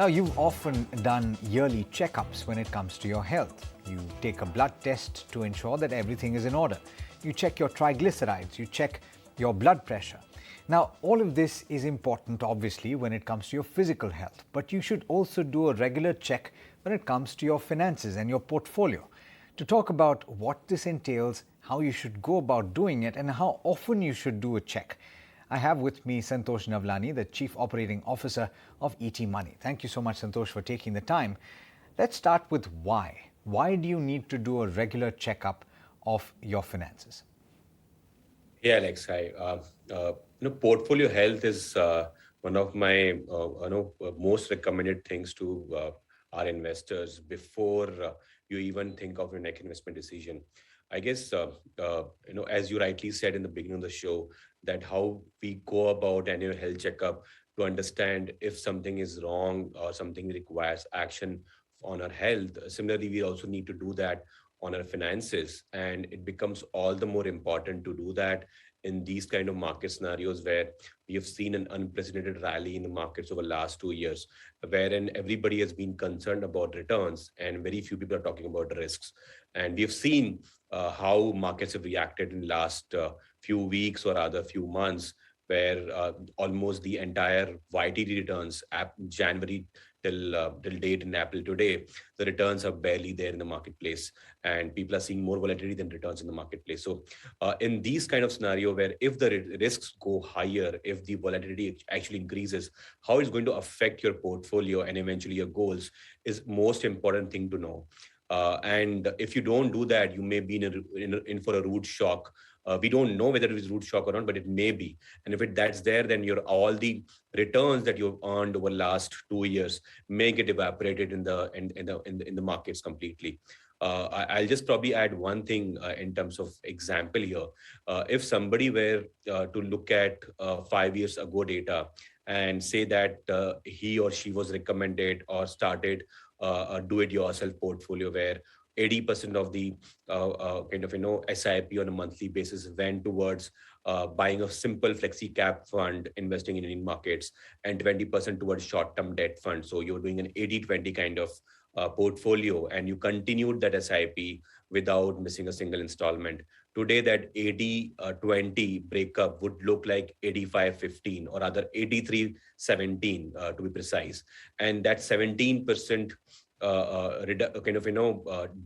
Now, you've often done yearly checkups when it comes to your health. You take a blood test to ensure that everything is in order. You check your triglycerides, you check your blood pressure. Now, all of this is important, obviously, when it comes to your physical health, but you should also do a regular check when it comes to your finances and your portfolio. To talk about what this entails, how you should go about doing it, and how often you should do a check, I have with me Santosh Navlani, the Chief Operating Officer of ET Money. Thank you so much, Santosh, for taking the time. Let's start with why. Why do you need to do a regular checkup of your finances? Yeah, Alex. Hi. Portfolio health is one of my most recommended things to our investors before you even think of your next investment decision. I guess as you rightly said in the beginning of the show, that how we go about annual health checkup to understand if something is wrong or something requires action on our health. Similarly, we also need to do that on our finances, and it becomes all the more important to do that in these kind of market scenarios where we have seen an unprecedented rally in the markets over the last 2 years, wherein everybody has been concerned about returns and very few people are talking about risks. And we have seen how markets have reacted in the last few weeks or rather few months, where almost the entire YTD returns, January till date in April today, the returns are barely there in the marketplace, and people are seeing more volatility than returns in the marketplace. So, in these kind of scenario where if the risks go higher, if the volatility actually increases, how it's going to affect your portfolio and eventually your goals is most important thing to know. And if you don't do that, you may be in for a rude shock. We don't know whether it is root shock or not, but it may be. And if that's there, then all the returns that you've earned over the last 2 years may get evaporated in the markets completely. I'll just probably add one thing in terms of example here. If somebody were to look at 5 years ago data and say that he or she was recommended or started a do-it-yourself portfolio where 80% of the SIP on a monthly basis went towards buying a simple flexi cap fund, investing in Indian markets, and 20% towards short-term debt fund. So you're doing an 80-20 kind of portfolio, and you continued that SIP without missing a single installment. Today, that 80-20 breakup would look like 85-15, or rather 83-17 to be precise. And that 17%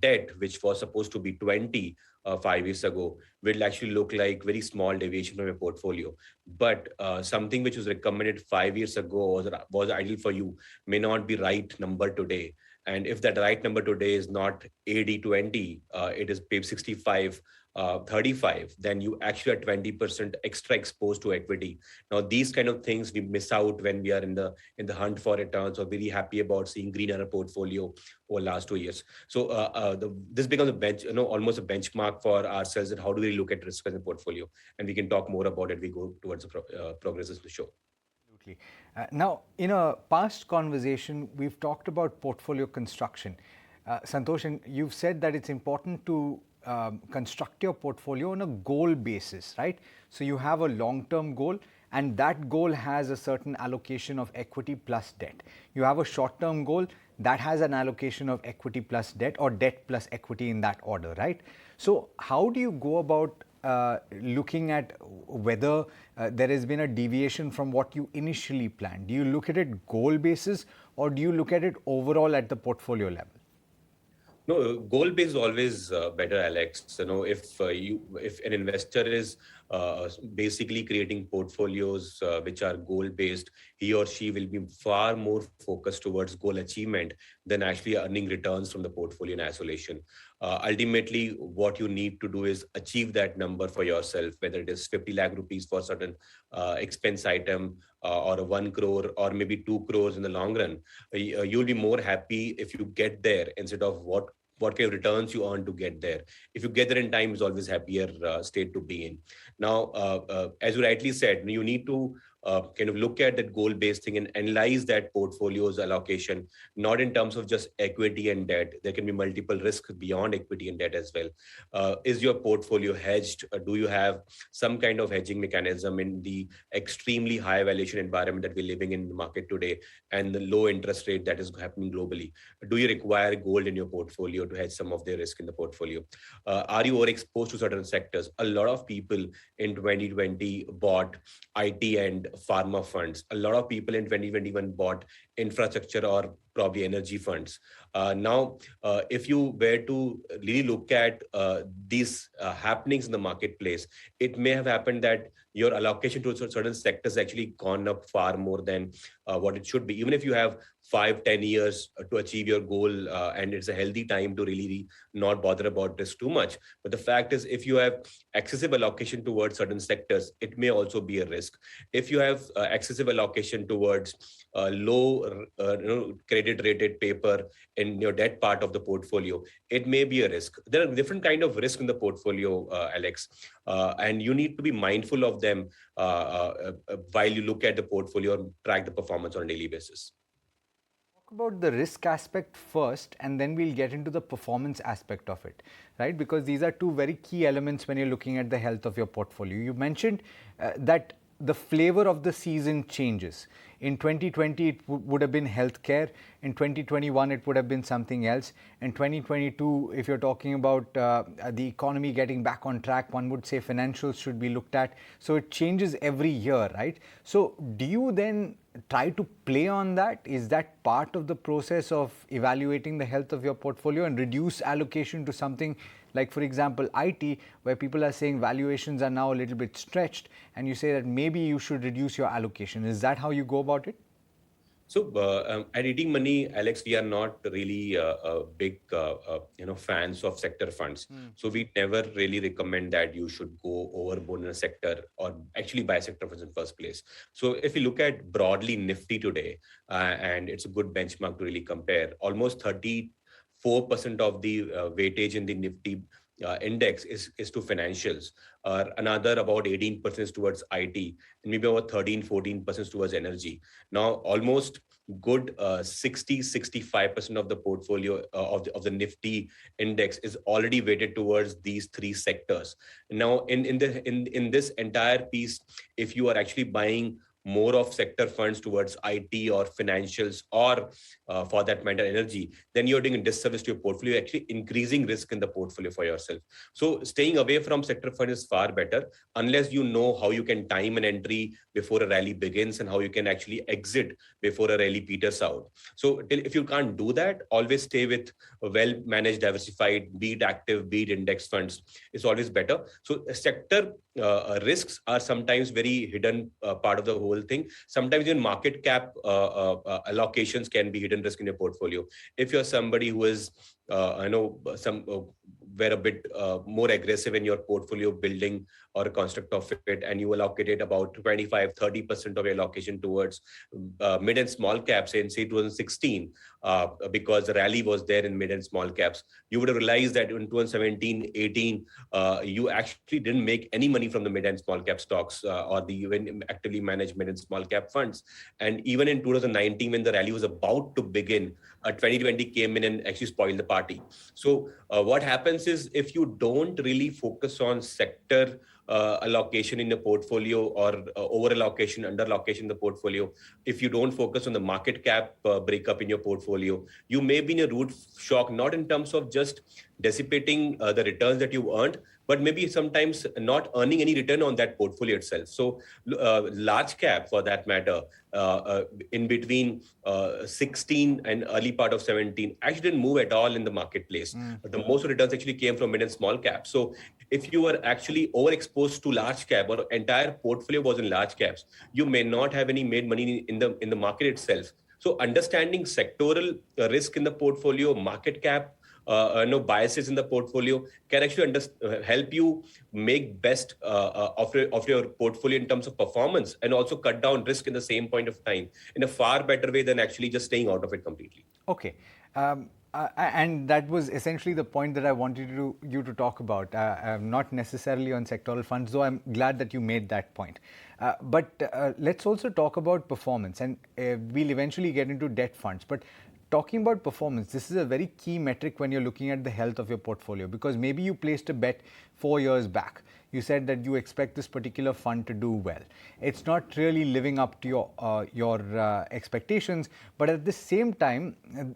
debt, which was supposed to be 20 5 years ago, will actually look like very small deviation from your portfolio. But something which was recommended 5 years ago was ideal for you may not be right number today. And if that right number today is not 80-20, it is maybe 65-35, then you actually are 20% extra exposed to equity. Now, these kind of things we miss out when we are in the hunt for returns, or very happy about seeing green in our portfolio over the last 2 years. So this becomes almost a benchmark for ourselves, that how do we look at risk as a portfolio, and we can talk more about it. We go towards the progress of the show. Absolutely. Now, in a past conversation, we've talked about portfolio construction. Santosh, and you've said that it's important to construct your portfolio on a goal basis, right? So you have a long-term goal, and that goal has a certain allocation of equity plus debt. You have a short-term goal that has an allocation of equity plus debt, or debt plus equity, in that order, right? So how do you go about looking at whether there has been a deviation from what you initially planned? Do you look at it goal basis, or do you look at it overall at the portfolio level? No, goal based is always better, Alex. If an investor is basically creating portfolios which are goal based, he or she will be far more focused towards goal achievement than actually earning returns from the portfolio in isolation. Ultimately, what you need to do is achieve that number for yourself, whether it is 50 lakh rupees for a certain expense item, or 1 crore, or maybe 2 crores in the long run. You'll be more happy if you get there instead of what kind of returns you earn to get there. If you get there in time, it's always happier state to be in. Now, as you rightly said, you need to kind of look at that goal-based thing and analyze that portfolio's allocation, not in terms of just equity and debt. There can be multiple risks beyond equity and debt as well. Is your portfolio hedged? Do you have some kind of hedging mechanism in the extremely high valuation environment that we're living in the market today and the low interest rate that is happening globally? Do you require gold in your portfolio to hedge some of the risk in the portfolio? Are you overexposed to certain sectors? A lot of people in 2020 bought IT and pharma funds. A lot of people in 2021 bought infrastructure or probably energy funds. Now, if you were to really look at these happenings in the marketplace, it may have happened that your allocation to certain sectors actually gone up far more than what it should be. Even if you have 5-10 years to achieve your goal, and it's a healthy time to really not bother about this too much. But the fact is, if you have excessive allocation towards certain sectors, it may also be a risk. If you have excessive allocation towards low credit rated paper in your debt part of the portfolio, it may be a risk. There are different kind of risk in the portfolio, Alex, and you need to be mindful of them while you look at the portfolio and track the performance on a daily basis. Talk about the risk aspect first, and then we'll get into the performance aspect of it, right? Because these are two very key elements when you're looking at the health of your portfolio. You mentioned that the flavor of the season changes. In 2020, it would have been healthcare. In 2021, it would have been something else. In 2022, if you're talking about the economy getting back on track, one would say financials should be looked at. So it changes every year, right? So do you then try to play on that? Is that part of the process of evaluating the health of your portfolio and reduce allocation to something like, for example, IT, where people are saying valuations are now a little bit stretched, and you say that maybe you should reduce your allocation? Is that how you go about it? So at ET Money, Alex, we are not really big, fans of sector funds. So we never really recommend that you should go overboard in a sector or actually buy sector funds in first place. So if you look at broadly Nifty today, and it's a good benchmark to really compare, almost 34% of the weightage in the Nifty index is to financials. Another about 18% is towards IT, and maybe about 13-14% towards energy. Now, almost good 60-65% of the portfolio of the Nifty index is already weighted towards these three sectors. Now, in this entire piece, if you are actually buying more of sector funds towards IT or financials or for that matter energy, then you're doing a disservice to your portfolio, actually increasing risk in the portfolio for yourself. So staying away from sector fund is far better, unless you know how you can time an entry before a rally begins and how you can actually exit before a rally peters out. So if you can't do that, always stay with well managed, diversified, be it active, be it index funds. It's always better. So sector risks are sometimes very hidden part of the whole thing. Sometimes even market cap allocations can be hidden risk in your portfolio. If you're somebody who is were a bit more aggressive in your portfolio building or a construct of it, and you allocated about 25-30% of your allocation towards mid and small caps in say 2016, because the rally was there in mid and small caps, you would have realized that in 2017-18 you actually didn't make any money from the mid and small cap stocks or the even actively managed mid and small cap funds. And even in 2019, when the rally was about to begin, 2020 came in and actually spoiled the party. So what happens is, if you don't really focus on sector allocation in the portfolio or over allocation, under allocation in the portfolio, if you don't focus on the market cap breakup in your portfolio, you may be in a root shock, not in terms of just dissipating the returns that you earned, but maybe sometimes not earning any return on that portfolio itself. So large cap, for that matter, in between 16 and early part of 17 actually didn't move at all in the marketplace. The most returns actually came from mid and small cap. So if you were actually overexposed to large cap, or entire portfolio was in large caps, you may not have any made money in the market itself. So understanding sectoral risk in the portfolio, market cap, biases in the portfolio can actually help you make best of your portfolio in terms of performance, and also cut down risk in the same point of time in a far better way than actually just staying out of it completely. Okay. And that was essentially the point that I wanted you to talk about, not necessarily on sectoral funds, though I'm glad that you made that point. But let's also talk about performance, and we'll eventually get into debt funds. But talking about performance, this is a very key metric when you're looking at the health of your portfolio, because maybe you placed a bet 4 years back. You said that you expect this particular fund to do well. It's not really living up to your expectations, but at the same time,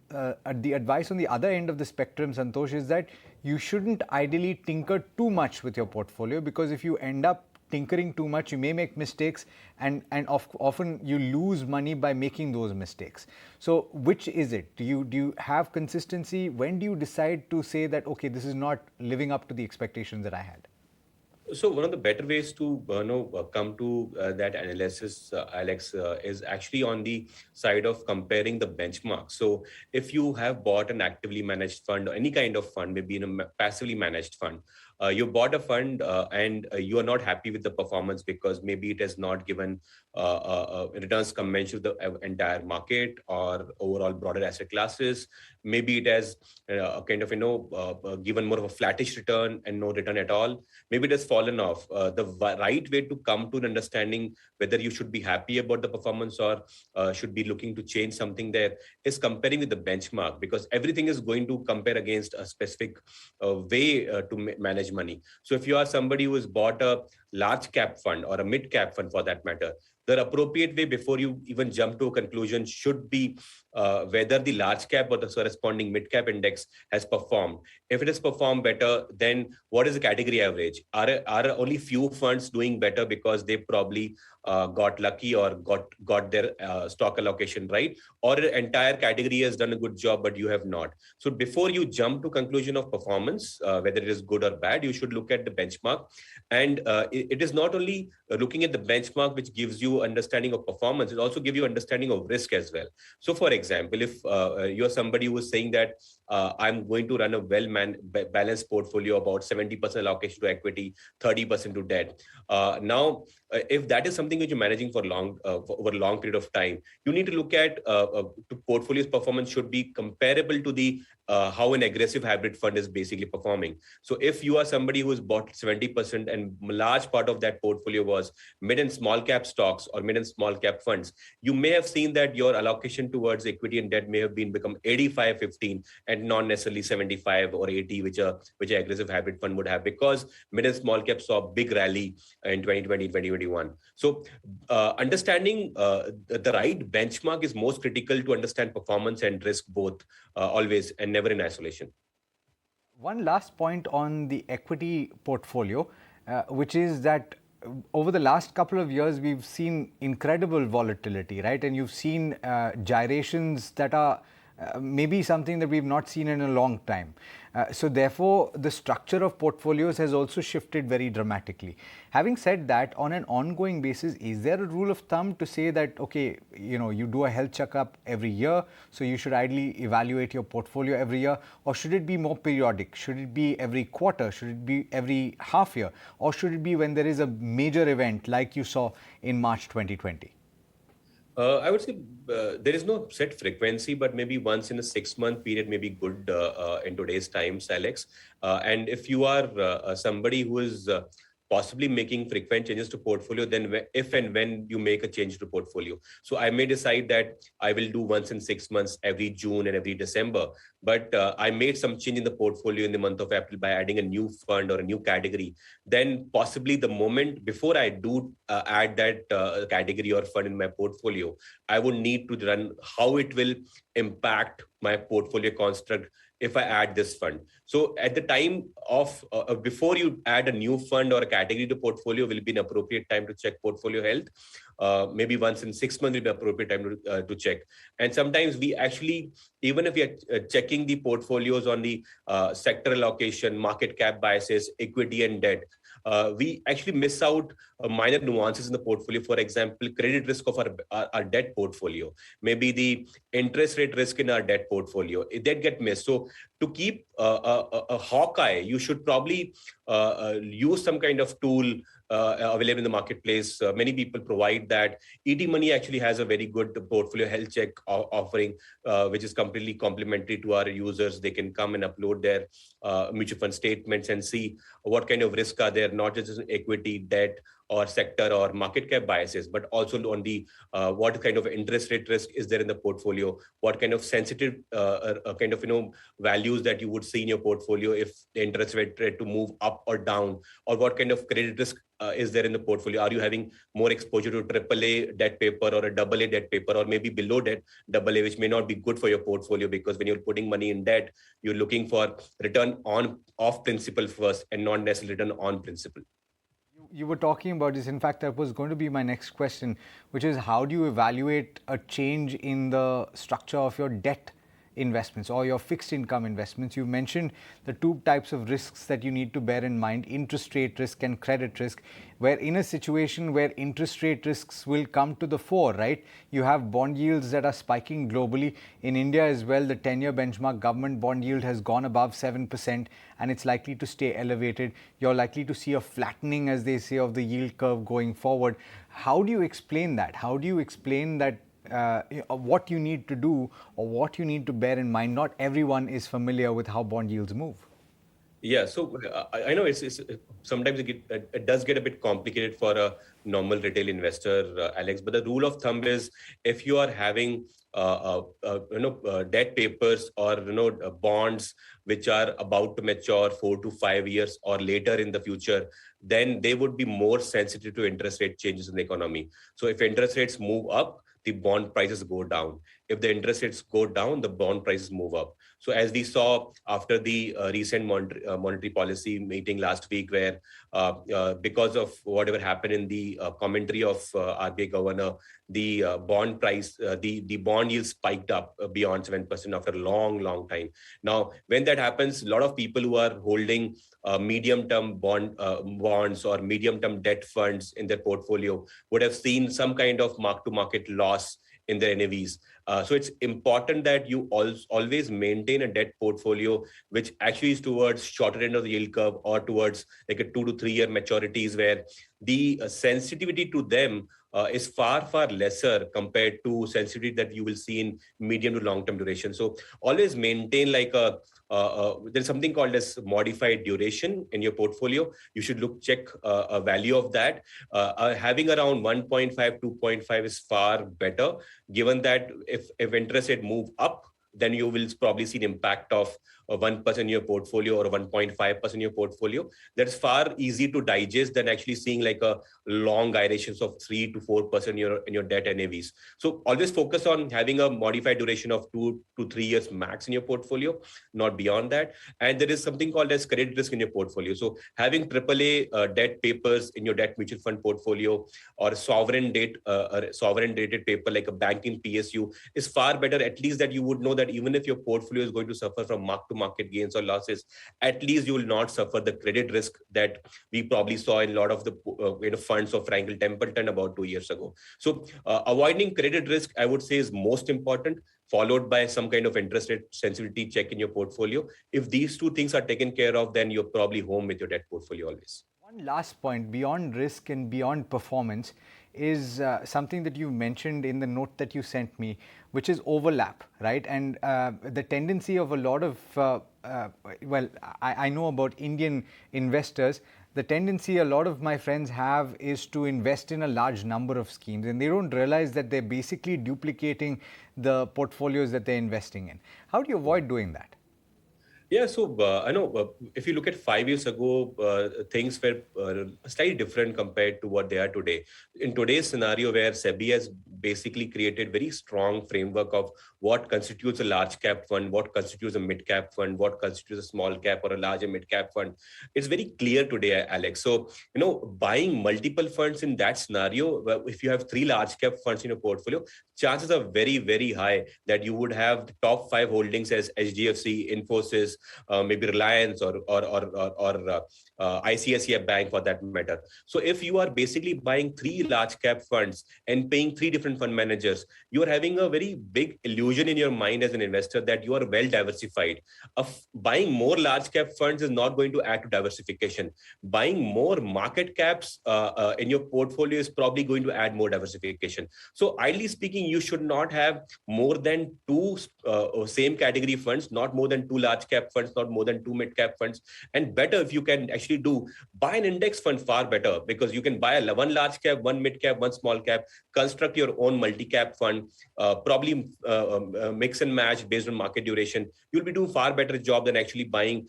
the advice on the other end of the spectrum, Santosh, is that you shouldn't ideally tinker too much with your portfolio, because if you end up tinkering too much, you may make mistakes, and often you lose money by making those mistakes. So which is it? Do you have consistency? When do you decide to say that, okay, this is not living up to the expectations that I had? So one of the better ways to come to that analysis, Alex, is actually on the side of comparing the benchmark. So if you have bought an actively managed fund or any kind of fund, maybe in a passively managed fund, you bought a fund and you are not happy with the performance because maybe it has not given returns commensurate with the entire market or overall broader asset classes. Maybe it has kind of given more of a flattish return and no return at all. Maybe it has fallen off. The right way to come to an understanding whether you should be happy about the performance or should be looking to change something there is comparing with the benchmark, because everything is going to compare against a specific way to manage money. So if you are somebody who has bought a large cap fund or a mid cap fund for that matter, the appropriate way before you even jump to a conclusion should be whether the large cap or the corresponding mid cap index has performed. If it has performed better, then what is the category average? Are only few funds doing better because they probably got lucky or got their stock allocation right, or an entire category has done a good job but you have not? So before you jump to conclusion of performance, whether it is good or bad, you should look at the benchmark. And it is not only looking at the benchmark which gives you understanding of performance, it also gives you understanding of risk as well. So for example, if you're somebody who is saying that I'm going to run a balanced portfolio, about 70% allocation to equity, 30% to debt. If that is something which you're managing for over a long period of time, you need to look at portfolio's performance should be comparable to the how an aggressive hybrid fund is basically performing. So if you are somebody who has bought 70% and large part of that portfolio was mid and small cap stocks or mid and small cap funds, you may have seen that your allocation towards equity and debt may have become 85-15 and not necessarily 75 or 80, which a aggressive hybrid fund would have, because mid and small cap saw a big rally in 2020, 2021. So understanding the right benchmark is most critical to understand performance and risk both, always and never in isolation. One last point on the equity portfolio, which is that over the last couple of years, we've seen incredible volatility, right? And you've seen gyrations that are maybe something that we've not seen in a long time. So therefore, the structure of portfolios has also shifted very dramatically. Having said that, on an ongoing basis, is there a rule of thumb to say that, okay, you do a health checkup every year, so you should ideally evaluate your portfolio every year, or should it be more periodic? Should it be every quarter? Should it be every half year? Or should it be when there is a major event like you saw in March 2020? I would say there is no set frequency, but maybe once in a 6-month period may be good in today's times, Alex. And if you are somebody who is possibly making frequent changes to portfolio, then if and when you make a change to portfolio. So I may decide that I will do once in 6 months, every June and every December. But I made some change in the portfolio in the month of April by adding a new fund or a new category. Then possibly the moment before I do add that category or fund in my portfolio, I would need to run how it will impact my portfolio construct if I add this fund. So at the time of before you add a new fund or a category to portfolio will be an appropriate time to check portfolio health. Maybe once in 6 months will be appropriate time to check. And sometimes we actually, even if we are checking the portfolios on the sector allocation, market cap biases, equity and debt, we actually miss out minor nuances in the portfolio. For example, credit risk of our debt portfolio, maybe the interest rate risk in our debt portfolio, that get missed. So to keep a hawk eye, you should probably use some kind of tool available in the marketplace. Many people provide that. ET Money actually has a very good portfolio health check offering, which is completely complementary to our users. They can come and upload their mutual fund statements and see what kind of risk are there, not just in equity, debt, or sector or market cap biases, but also on the what kind of interest rate risk is there in the portfolio, what kind of sensitive kind of values that you would see in your portfolio if the interest rate to move up or down, or what kind of credit risk is there in the portfolio. Are you having more exposure to AAA debt paper or a AA debt paper, or maybe below debt AA, which may not be good for your portfolio, because when you're putting money in debt, you're looking for return on off principle first and not necessarily return on principle. You were talking about this. In fact, that was going to be my next question, which is how do you evaluate a change in the structure of your debt investments or your fixed income investments? You mentioned the two types of risks that you need to bear in mind: interest rate risk and credit risk, where in a situation where interest rate risks will come to the fore, right? You have bond yields that are spiking globally. In India as well, the 10-year benchmark government bond yield has gone above 7% and it's likely to stay elevated. You're likely to see a flattening, as they say, of the yield curve going forward. How do you explain that? How do you explain that what you need to do or what you need to bear in mind? Not everyone is familiar with how bond yields move. Yeah, so I know it's sometimes it does get a bit complicated for a normal retail investor, Alex. But the rule of thumb is, if you are having debt papers or bonds which are about to mature 4 to 5 years or later in the future, then they would be more sensitive to interest rate changes in the economy. So if interest rates move up, the bond prices go down. If the interest rates go down, the bond prices move up. So as we saw after the recent monetary policy meeting last week, where because of whatever happened in the commentary of RBI governor, the bond price, the bond yield spiked up beyond 7% after a long time. Now, when that happens, a lot of people who are holding medium-term bonds or medium-term debt funds in their portfolio would have seen some kind of mark-to-market loss in their NAVs. So it's important that you always maintain a debt portfolio which actually is towards shorter end of the yield curve, or towards like a 2 to 3 year maturities, where the sensitivity to them is far lesser compared to sensitivity that you will see in medium to long term duration. So always maintain like there's something called as modified duration in your portfolio. You should check a value of that. Having around 1.5, 2.5 is far better, given that if interest rate move up, then you will probably see the impact of 1% in your portfolio or 1.5% in your portfolio. That's far easy to digest than actually seeing like a long gyrations of 3 to 4% in your debt NAVs. So always focus on having a modified duration of 2 to 3 years max in your portfolio, not beyond that. And there is something called as credit risk in your portfolio. So having AAA debt papers in your debt mutual fund portfolio, or sovereign rated paper like a banking PSU, is far better. At least that you would know that even if your portfolio is going to suffer from mark-to-market gains or losses, at least you will not suffer the credit risk that we probably saw in a lot of the funds of Franklin Templeton about 2 years ago. So avoiding credit risk, I would say, is most important, followed by some kind of interest rate sensitivity check in your portfolio. If these two things are taken care of, then you're probably home with your debt portfolio always. One last point, beyond risk and beyond performance, is something that you mentioned in the note that you sent me, which is overlap, right? And the tendency of a lot of, I know about Indian investors, the tendency a lot of my friends have is to invest in a large number of schemes, and they don't realize that they're basically duplicating the portfolios that they're investing in. How do you avoid doing that? Yeah, so I know if you look at 5 years ago, things were slightly different compared to what they are today. In today's scenario, where SEBI has basically created very strong framework of what constitutes a large cap fund, what constitutes a mid cap fund, what constitutes a small cap or a large and mid cap fund, it's very clear today, Alex. So buying multiple funds in that scenario, if you have 3 large cap funds in your portfolio, chances are very high that you would have the top 5 holdings as HDFC, Infosys, maybe Reliance or ICICI Bank for that matter. So if you are basically buying three large cap funds and paying three different fund managers, you are having a very big illusion in your mind as an investor that you are well diversified. Buying more large cap funds is not going to add to diversification. Buying more market caps in your portfolio is probably going to add more diversification. So ideally speaking, you should not have more than two same category funds, not more than two large cap funds, not more than two mid cap funds. And better, if you can actually buy an index fund, far better, because you can buy one large cap, one mid cap, one small cap, construct your own multi cap fund, probably mix and match based on market duration. You'll be doing far better job than actually buying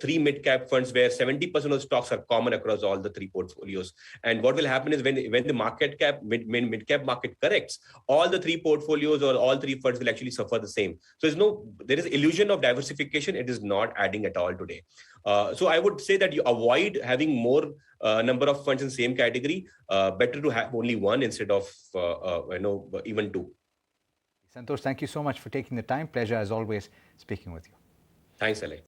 three mid cap funds where 70% of the stocks are common across all the three portfolios. And what will happen is when the market cap mid cap market corrects, all the three portfolios or all three funds will actually suffer the same. So there is illusion of diversification. It is not adding at all today. So I would say that you avoid having more number of funds in same category. Better to have only one instead of even two. Santosh, thank you so much for taking the time. Pleasure as always speaking with you. Thanks, Alex.